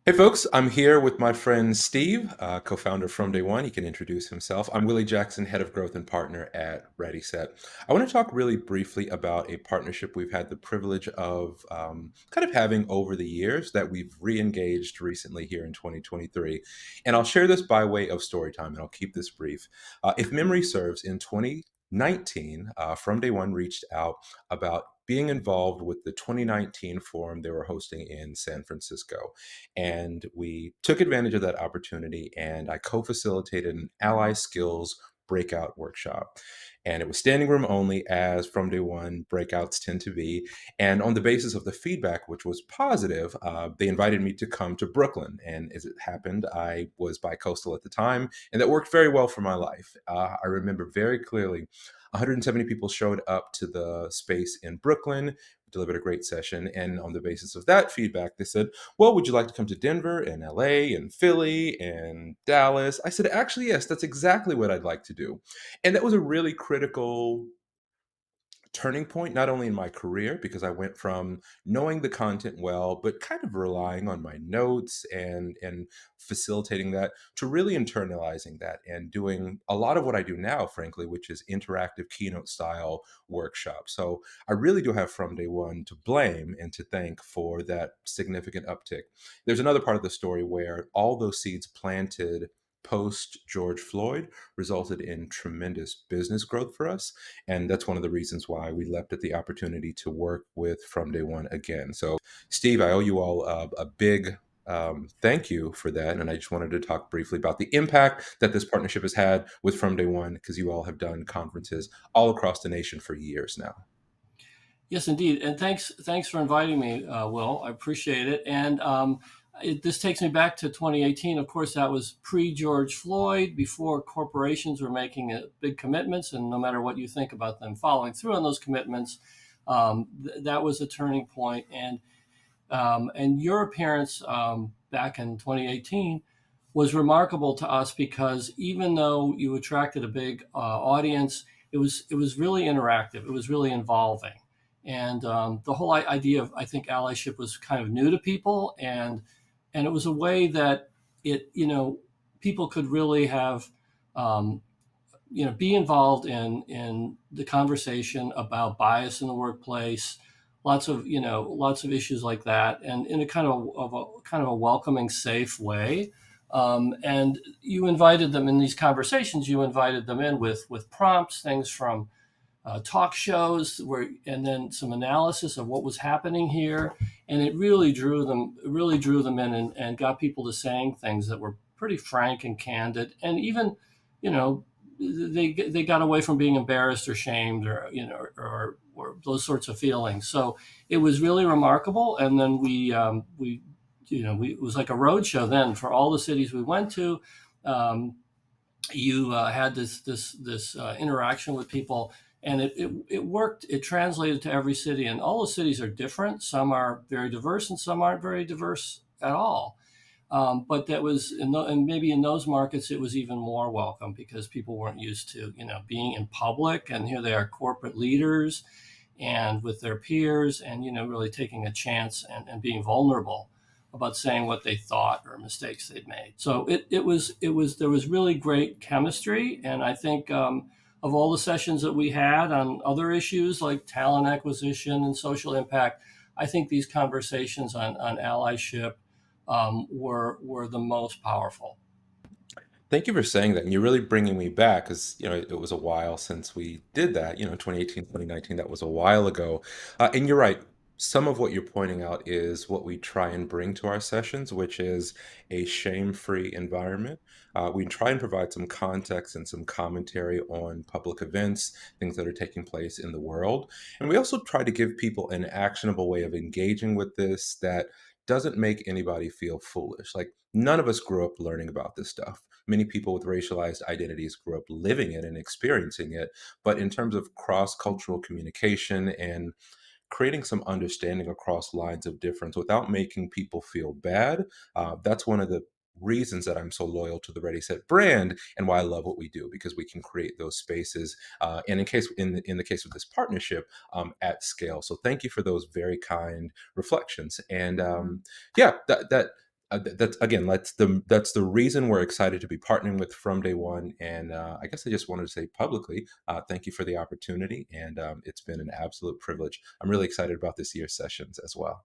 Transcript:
Hey folks, I'm here with my friend Steve, co-founder from Day One. He can introduce himself. I'm Willie Jackson, head of growth and partner at ReadySet. I want to talk really briefly about a partnership we've had the privilege of kind of having over the years that we've re-engaged recently here in 2023. And I'll share this by way of story time, and I'll keep this brief. If memory serves, in 2019, From Day One reached out about being involved with the 2019 forum they were hosting in San Francisco. And we took advantage of that opportunity, and I co facilitated an ally skills breakout workshop. And it was standing room only, as from day one breakouts tend to be. And on the basis of the feedback, which was positive, they invited me to come to Brooklyn. And as it happened, I was bi-coastal at the time, and that worked very well for my life. I remember very clearly 170 people showed up to the space in Brooklyn, delivered a great session. And on the basis of that feedback, they said, well, would you like to come to Denver and LA and Philly and Dallas? I said, actually, yes, that's exactly what I'd like to do. And that was a really critical turning point, not only in my career, because I went from knowing the content well, but kind of relying on my notes and facilitating that, to really internalizing that and doing a lot of what I do now, frankly, which is interactive keynote style workshops. So I really do have From Day One to blame and to thank for that significant uptick. There's another part of the story where all those seeds planted post George Floyd resulted in tremendous business growth for us, and that's one of the reasons why we leapt at the opportunity to work with From Day One again. So, Steve, I owe you all a big thank you for that. And I just wanted to talk briefly about the impact that this partnership has had with From Day One, because you all have done conferences all across the nation for years now. Yes, indeed, and thanks for inviting me, Will. I appreciate it. And this takes me back to 2018. Of course, that was pre George Floyd, before corporations were making big commitments, and no matter what you think about them following through on those commitments, that was a turning point. And your appearance back in 2018 was remarkable to us because even though you attracted a big audience, it was really interactive. It was really involving, and the whole idea of, I think, allyship was kind of new to people, and it was a way that people could really have um, be involved in the conversation about bias in the workplace, lots of issues like that, and in a kind of a welcoming, safe way. And you invited them in these conversations. You invited them in with prompts, things from talk shows, and then some analysis of what was happening here, and it really drew them in, and got people to saying things that were pretty frank and candid, and even, you know, they got away from being embarrassed or shamed, or or those sorts of feelings. So it was really remarkable. And then it was like a road show then for all the cities we went to. Um, you had this interaction with people, and it worked. It translated to every city, and all the cities are different. Some are very diverse, and some aren't very diverse at all. But that was and maybe in those markets it was even more welcome, because people weren't used to being in public, and here they are, corporate leaders, and with their peers, and really taking a chance, and being vulnerable about saying what they thought or mistakes they'd made. So it was there was really great chemistry, and I think, of all the sessions that we had on other issues like talent acquisition and social impact, I think these conversations on allyship were the most powerful. Thank you for saying that. And you're really bringing me back, because, it was a while since we did that, 2018, 2019, that was a while ago. And you're right. Some of what you're pointing out is what we try and bring to our sessions, which is a shame-free environment. We try and provide some context and some commentary on public events, things that are taking place in the world. And we also try to give people an actionable way of engaging with this that doesn't make anybody feel foolish. Like, none of us grew up learning about this stuff. Many people with racialized identities grew up living it and experiencing it. But in terms of cross cultural communication and creating some understanding across lines of difference without making people feel bad, that's one of the reasons that I'm so loyal to the Ready Set brand, and why I love what we do, because we can create those spaces, and in the case of this partnership, at scale. So thank you for those very kind reflections. And yeah, that That's again, that's the reason we're excited to be partnering with From Day One. And I guess I just wanted to say publicly, thank you for the opportunity, and it's been an absolute privilege. I'm really excited about this year's sessions as well.